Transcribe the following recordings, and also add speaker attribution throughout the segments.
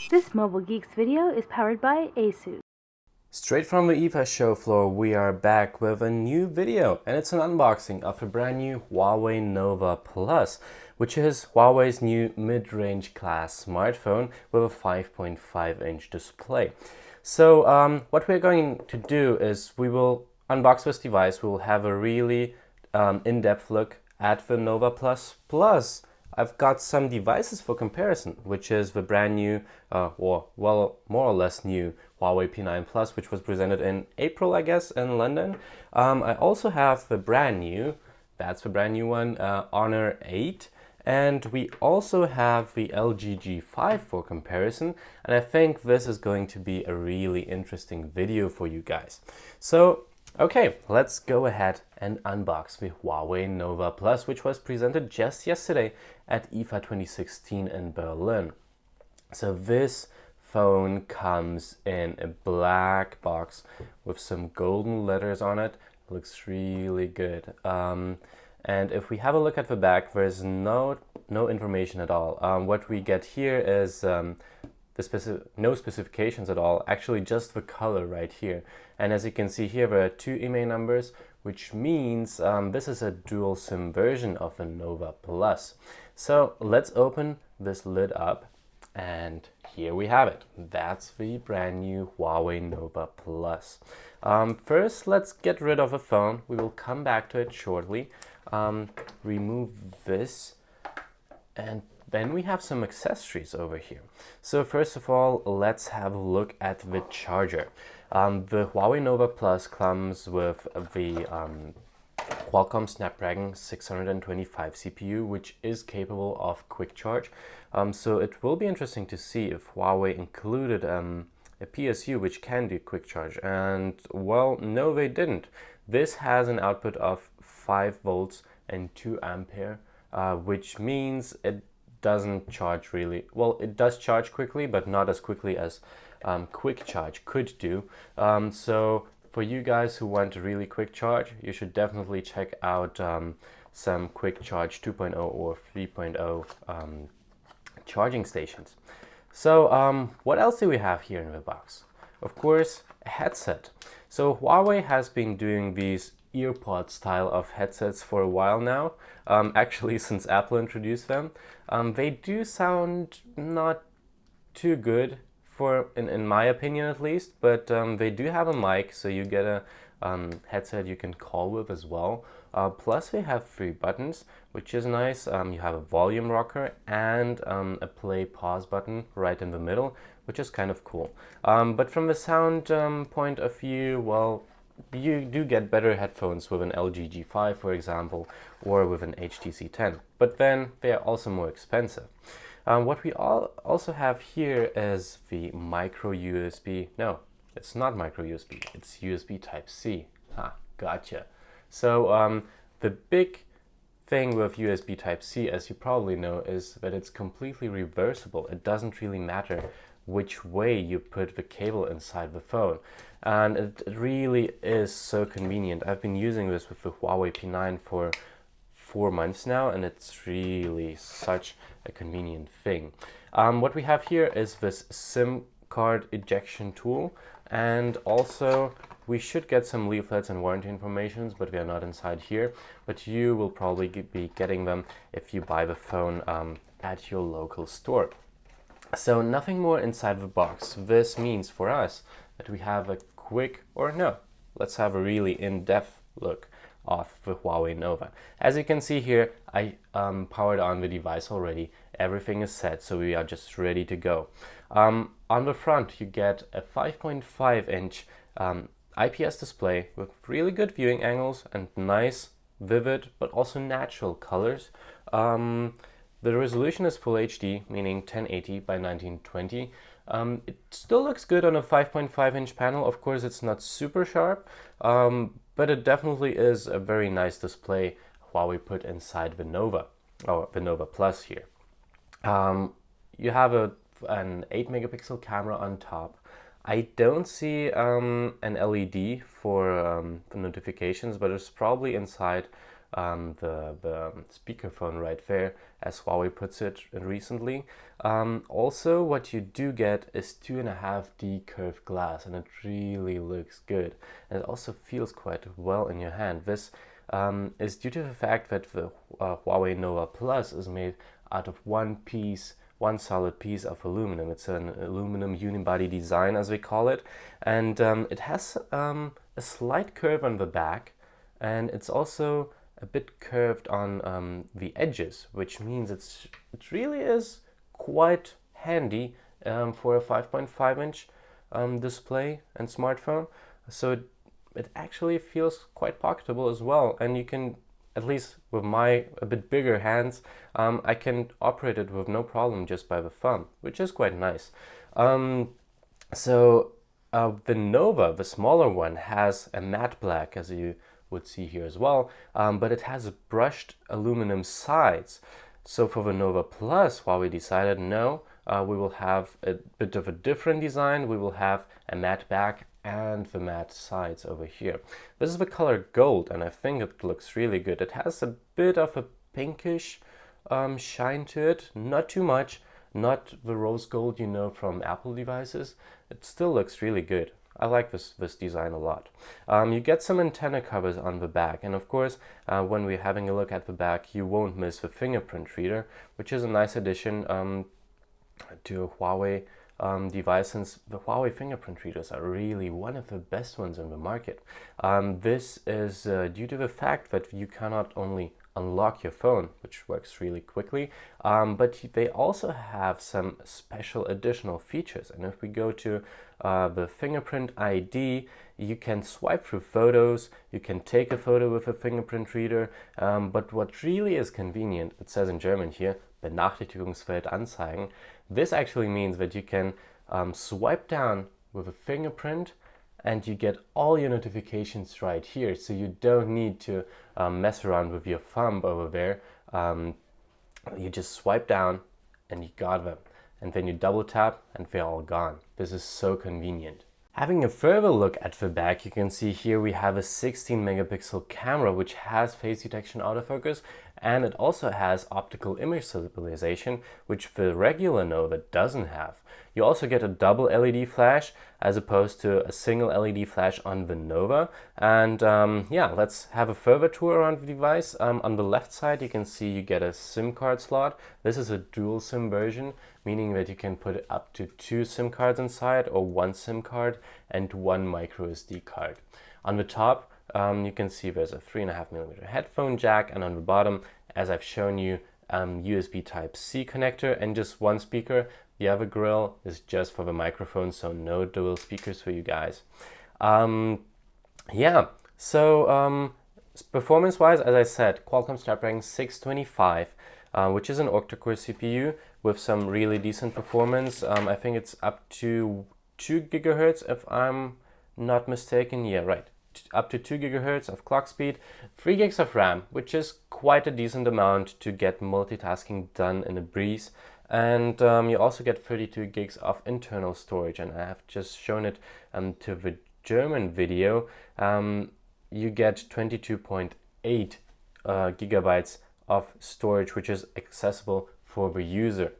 Speaker 1: This Mobile Geeks video is powered by ASUS.
Speaker 2: Straight from the IFA show floor, we are back with a new video, and it's an unboxing of a brand new Huawei Nova Plus, which is Huawei's new mid-range class smartphone with a 5.5-inch display. So what we're going to do is we will unbox this device. We will have a really in-depth look at the Nova Plus. Plus, I've got some devices for comparison, which is the brand new, more or less new Huawei P9 Plus, which was presented in April, I guess, in London. I also have the brand new, that's the brand new one, Honor 8. And we also have the LG G5 for comparison. And I think this is going to be a really interesting video for you guys. So, okay, let's go ahead and unbox the Huawei Nova Plus, which was presented just yesterday at IFA 2016 in Berlin. So this phone comes in a black box with some golden letters on it. Looks really good. And if we have a look at the back, there's no information at all. What we get here is no specifications at all, actually just the color right here. And as you can see here, there are two IMEI numbers, which means this is a dual SIM version of the Nova Plus. So let's open this lid up, and here we have it. That's the brand new Huawei Nova Plus. First, let's get rid of the phone. We will come back to it shortly. Remove this, and then we have some accessories over here. So first of all, let's have a look at the charger. The Huawei Nova Plus comes with the Qualcomm Snapdragon 625 CPU, which is capable of quick charge. So it will be interesting to see if Huawei included a PSU which can do quick charge. And well, no, they didn't. This has an output of 5 volts and 2 ampere, which means it doesn't charge really well. It does charge quickly, but not as quickly as quick charge could do. So for you guys who want a really quick charge, you should definitely check out some quick charge 2.0 or 3.0 charging stations. So what else do we have here in the box? Of course, a headset. So Huawei has been doing these earpod style of headsets for a while now, actually since Apple introduced them. They do sound not too good, in my opinion at least, but they do have a mic, so you get a headset you can call with as well. Plus they have 3 buttons, which is nice. You have a volume rocker and a play pause button right in the middle, which is kind of cool. But from the sound point of view, well, you do get better headphones with an LG G5, for example, or with an HTC 10, but then they are also more expensive. What we also have here is the micro USB. No, it's not micro USB, it's USB Type-C. Ha, gotcha. So the big thing with USB Type-C, as you probably know, is that it's completely reversible. It doesn't really matter which way you put the cable inside the phone. And it really is so convenient. I've been using this with the Huawei P9 for 4 months now, and it's really such a convenient thing. What we have here is this SIM card ejection tool, and also we should get some leaflets and warranty information, but they are not inside here. But you will probably be getting them if you buy the phone at your local store. So nothing more inside the box. This means for us that we have a quick, or no, let's have a really in-depth look of the Huawei Nova. As you can see here, I powered on the device already. Everything is set, so we are just ready to go. On the front, you get a 5.5-inch IPS display with really good viewing angles and nice, vivid, but also natural colors. The resolution is Full HD, meaning 1080 by 1920. It still looks good on a 5.5-inch panel. Of course, it's not super sharp, but it definitely is a very nice display Huawei put inside the Nova, or the Nova Plus here. You have an 8-megapixel camera on top. I don't see an LED for notifications, but it's probably inside the speakerphone right there, as Huawei puts it recently. Also, what you do get is 2.5D curved glass, and it really looks good. And it also feels quite well in your hand. This is due to the fact that the Huawei Nova Plus is made out of one solid piece of aluminum. It's an aluminum unibody design, as we call it, and it has a slight curve on the back, and it's also a bit curved on the edges, which means it really is quite handy for a 5.5-inch display and smartphone. So it actually feels quite pocketable as well, and you can, at least with my a bit bigger hands, I can operate it with no problem just by the thumb, which is quite nice. The Nova, the smaller one, has a matte black, as you would see here as well, but it has brushed aluminum sides. So for the Nova Plus, Huawei decided no, we will have a bit of a different design. We will have a matte back and the matte sides over here. This is the color gold, and I think it looks really good. It has a bit of a pinkish shine to it, not too much, not the rose gold you know from Apple devices. It still looks really good. I like this design a lot. You get some antenna covers on the back, and of course, when we're having a look at the back, you won't miss the fingerprint reader, which is a nice addition to a Huawei device, since the Huawei fingerprint readers are really one of the best ones in the market. This is due to the fact that you cannot only unlock your phone, which works really quickly, but they also have some special additional features. And if we go to the fingerprint ID, you can swipe through photos, you can take a photo with a fingerprint reader, but what really is convenient, it says in German here, Benachrichtigungsfeld anzeigen. This actually means that you can swipe down with a fingerprint and you get all your notifications right here, so you don't need to mess around with your thumb over there. You just swipe down and you got them, and then you double tap and they're all gone. This is so convenient. Having a further look at the back, you can see here we have a 16 megapixel camera which has face detection autofocus, and it also has optical image stabilization, which the regular Nova doesn't have. You also get a double LED flash as opposed to a single LED flash on the Nova. And yeah, let's have a further tour around the device. On the left side, you can see you get a SIM card slot. This is a dual SIM version, meaning that you can put up to 2 SIM cards inside, or 1 SIM card and 1 micro SD card. On the top, you can see there's a 3.5mm headphone jack, and on the bottom, as I've shown you, USB Type-C connector and just 1 speaker. The other grill is just for the microphone, so no dual speakers for you guys. Yeah, so performance-wise, as I said, Qualcomm Snapdragon 625, which is an octa-core CPU with some really decent performance. I think it's up to 2 gigahertz if I'm not mistaken. Yeah, right. Up to 2 gigahertz of clock speed, 3 gigs of RAM, which is quite a decent amount to get multitasking done in a breeze. And you also get 32 gigs of internal storage, and I have just shown it to the German video. You get 22.8 gigabytes of storage, which is accessible for the user.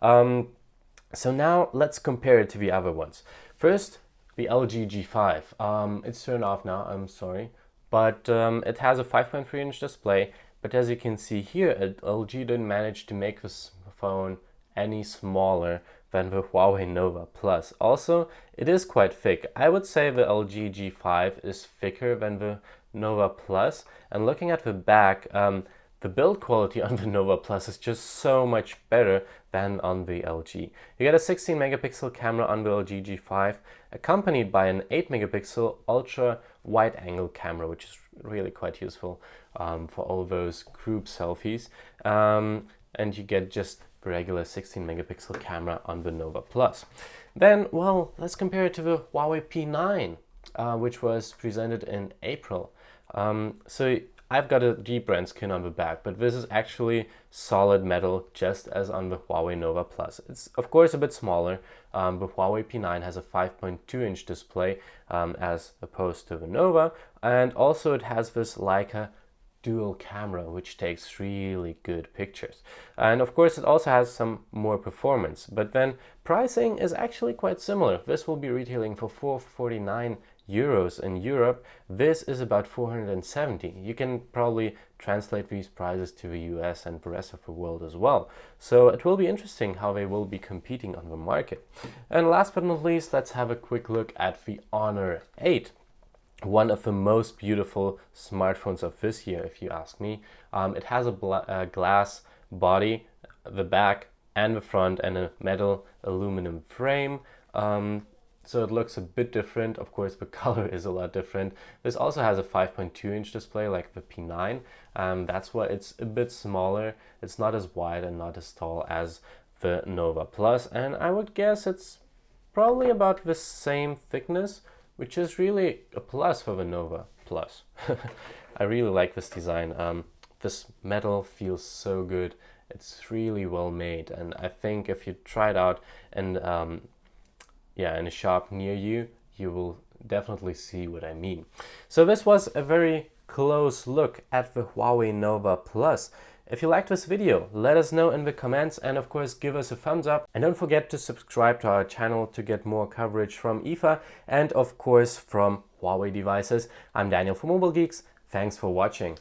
Speaker 2: So now let's compare it to the other ones. First, the LG G5. It's turned off now, I'm sorry, but it has a 5.3-inch display. But as you can see here, LG didn't manage to make this phone any smaller than the Huawei Nova Plus. Also, it is quite thick. I would say the LG G5 is thicker than the Nova Plus. And looking at the back, the build quality on the Nova Plus is just so much better than on the LG. You get a 16 megapixel camera on the LG G5, accompanied by an 8 megapixel ultra wide angle camera, which is really quite useful for all those group selfies. And you get just the regular 16 megapixel camera on the Nova Plus. Then, well, let's compare it to the Huawei P9, which was presented in April. So I've got a deep brand skin on the back, but this is actually solid metal, just as on the Huawei Nova Plus. It's of course a bit smaller. The Huawei P9 has a 5.2-inch display as opposed to the Nova, and also it has this Leica dual camera, which takes really good pictures. And of course it also has some more performance, but then pricing is actually quite similar. This will be retailing for 449 euros in Europe. This is about 470. You can probably translate these prices to the US and the rest of the world as well. So it will be interesting how they will be competing on the market. And last but not least, let's have a quick look at the Honor 8. One of the most beautiful smartphones of this year, if you ask me. It has a glass body, the back and the front, and a metal aluminum frame. So it looks a bit different. Of course, the color is a lot different. This also has a 5.2-inch display like the P9. That's why it's a bit smaller. It's not as wide and not as tall as the Nova Plus. And I would guess it's probably about the same thickness, which is really a plus for the Nova Plus. I really like this design. This metal feels so good. It's really well made, and I think if you try it out and in a shop near you, you will definitely see what I mean. So this was a very close look at the Huawei Nova Plus. If you liked this video, let us know in the comments, and of course give us a thumbs up, and don't forget to subscribe to our channel to get more coverage from IFA and of course from Huawei devices. I'm Daniel from Mobile Geeks. Thanks for watching.